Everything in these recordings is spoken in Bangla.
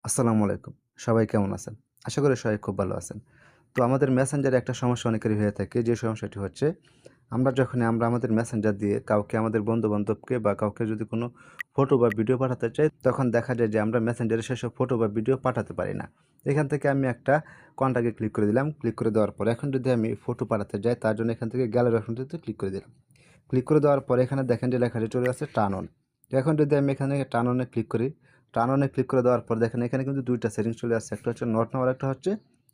আসসালামু আলাইকুম। সবাই কেমন আছেন? আশা করি সবাই খুব ভালো আছেন। তো আমাদের মেসেঞ্জারে একটা সমস্যা অনেকেরই হয়ে থাকে। যে সমস্যাটি হচ্ছে আমরা আমাদের মেসেঞ্জার দিয়ে কাউকে আমাদের বন্ধু-বান্ধবকে বা কাউকে যদি কোনো ফটো বা ভিডিও পাঠাতে চাই, তখন দেখা যায় যে আমরা মেসেঞ্জারে সেসব ফটো বা ভিডিও পাঠাতে পারি না। এখান থেকে আমি একটা কনট্যাক্টে ক্লিক করে দিলাম। ক্লিক করে দেওয়ার পরে এখন যদি আমি ফটো পাঠাতে যাই, তার জন্য এখান থেকে গ্যালারি অপশনটিতে ক্লিক করে দিলাম। ক্লিক করে দেওয়ার পরে এখানে দেখেন যে লেখাটি চলে আসছে টার্ন অন। তো এখন যদি আমি এখানে টার্ন অনে ক্লিক করি, টার্ন অনে ক্লিক করে দেওয়ার পর দেখেন এখানে কিন্তু ২ টা সেটিংস চলে আসছে। একটা হচ্ছে নট নাও আর একটা হচ্ছে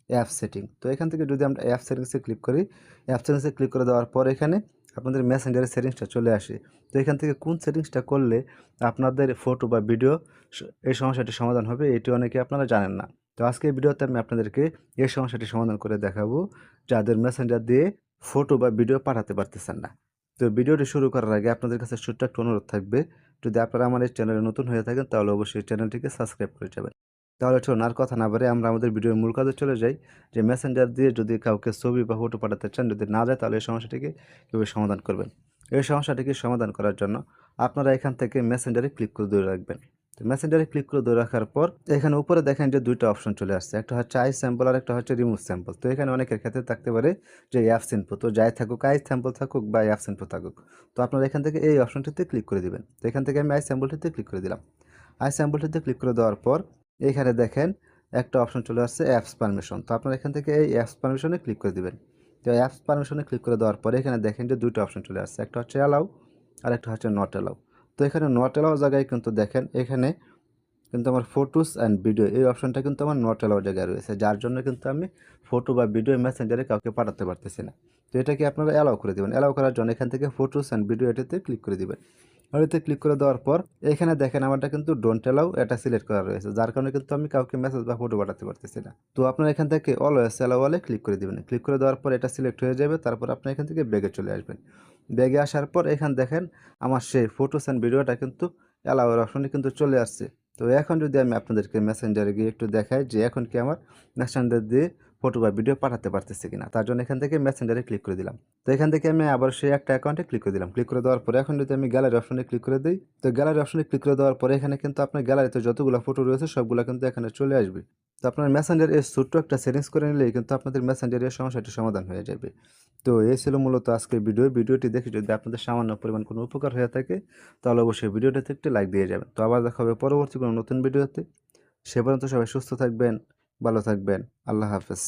অ্যাপ সেটিং। তো এখান থেকে যদি আমরা অ্যাপ সেটিংসে ক্লিক করি, অ্যাপ সেটিংসে ক্লিক করে দেওয়ার পর এখানে আপনাদের মেসেঞ্জারের সেটিংসটা চলে আসে। তো এখান থেকে কোন সেটিংসটা করলে আপনাদের ফটো বা ভিডিও স এই সমস্যাটির সমাধান হবে, এটি অনেকে আপনারা জানেন না। তো আজকের ভিডিওতে আমি আপনাদেরকে এই সমস্যাটির সমাধান করে দেখাবো, যাদের মেসেঞ্জার দিয়ে ফটো বা ভিডিও পাঠাতে পারতেছেন না। তো ভিডিওটি শুরু করার আগে আপনাদের কাছে ছোট্ট একটা অনুরোধ থাকবে। যদি আপনারা আমার এই চ্যানেলে নতুন হয়ে থাকেন তাহলে অবশ্যই চ্যানেলটিকে সাবস্ক্রাইব করে যাবেন। তাহলে চলুন আর কথা না বাড়িয়ে আমরা আমাদের ভিডিওর মূল কাজে চলে যাই। যে মেসেঞ্জার দিয়ে যদি কাউকে ছবি বা ফটো পাঠাতে চান, যদি না যায় তাহলে এই সমস্যাটিকে কীভাবে সমাধান করবেন। এই সমস্যাটিকে সমাধান করার জন্য আপনারা এখান থেকে মেসেঞ্জারে ক্লিক করে ধরে রাখবেন। তো মেসেঞ্জারে ক্লিক করে ধরে রাখার পর এখানে উপরে দেখেন যে ২ টা অপশন চলে আসছে। একটা হচ্ছে আই স্যাম্পল আর একটা হচ্ছে রিমুভ স্যাম্পল। তো এখানে অনেকের ক্ষেত্রে থাকতে পারে যে অ্যাপস ইনফো, তো যাই থাকুক আই স্যাম্পল থাকুক বা অ্যাপস ইনফো থাকুক। তো আপনারা এখান থেকে এই অপশনটিতে ক্লিক করে দিবেন। তো এখান থেকে আমি আই স্যাম্পলটিতে ক্লিক করে দিলাম। আই স্যাম্পলটিতে ক্লিক করে দেওয়ার পর এখানে দেখেন একটা অপশন চলে আসছে অ্যাপস পারমিশন। তো আপনারা এখান থেকে এই অ্যাপস পারমিশনে ক্লিক করে দিবেন। তো অ্যাপস পারমিশনে ক্লিক করে দেওয়ার পরে এখানে দেখেন যে ২ টা অপশন চলে আসছে। একটা হচ্ছে অ্যালাউ আর একটা হচ্ছে নট অ্যালাউ। তো এখানে নট অ্যালাউ জায়গায় কিন্তু দেখেন এখানে কিন্তু আমার ফটোস অ্যান্ড ভিডিও এই অপশনটা কিন্তু আমার নট অ্যালাউ জায়গায় রয়েছে। যার জন্য কিন্তু আমি ফটো বা ভিডিও মেসেঞ্জারে কাউকে পাঠাতে পারতেছি না। তো এটাকে আপনারা অ্যালাউ করে দিবেন। অ্যালাউ করার জন্য এখান থেকে ফটোস অ্যান্ড ভিডিও এটাতে ক্লিক করে দিবেন। আর এতে ক্লিক করে দেওয়ার পর এখানে দেখেন আমারটা কিন্তু ডোন্ট অ্যালাউ এটা সিলেক্ট করা রয়েছে। যার কারণে কিন্তু আমি কাউকে মেসেজ বা ফটো পাঠাতে পারতেছি না। তো আপনারা এখান থেকে অলওয়েজ অ্যালাউ অলে ক্লিক করে দিবেন। ক্লিক করে দেওয়ার পর এটা সিলেক্ট হয়ে যাবে। তারপর আপনি এখান থেকে ব্যাগে চলে আসবেন। ব্যাগে আসার পর এখানে দেখেন আমার সেই ফটোস অ্যান্ড ভিডিওটা কিন্তু অ্যালাউ এর অপশনে কিন্তু চলে আসছে। তো এখন যদি আমি আপনাদেরকে মেসেঞ্জারে গিয়ে একটু দেখাই যে এখন কি আমার মেসেঞ্জার দিয়ে ফটো বা ভিডিও পাঠাতে পারতেছি কিনা, তার জন্য এখান থেকে মেসেঞ্জারে ক্লিক করে দিলাম। তো এখান থেকে আমি আবার সেই একটা অ্যাকাউন্টে ক্লিক করে দিলাম। ক্লিক করে দেওয়ার পরে এখন যদি আমি গ্যালারি অপশনে ক্লিক করে দিই, তো গ্যালারি অপশনে ক্লিক করে দেওয়ার পরে এখানে কিন্তু আপনার গ্যালারিতে যতগুলো ফটো রয়েছে সবগুলা কিন্তু এখানে চলে আসবে। তো আপনার মেসেঞ্জার এর ছোট্ট একটা সেটিংস করে নিলেই কিন্তু আপনাদের মেসেঞ্জারের সমস্যাটি সমাধান হয়ে যাবে। তো এই ছিল মূলত আজকের ভিডিও। ভিডিওটি দেখে যদি আপনাদের সামান্য পরিমাণ কোনো উপকার হয়ে থাকে তাহলে অবশ্যই ভিডিওটিতে একটি লাইক দিয়ে যাবেন। তো আবার দেখা হবে পরবর্তী কোনো নতুন ভিডিওতে। সে পর্যন্ত সবাই সুস্থ থাকবেন, ভালো থাকবেন। আল্লাহ হাফেজ।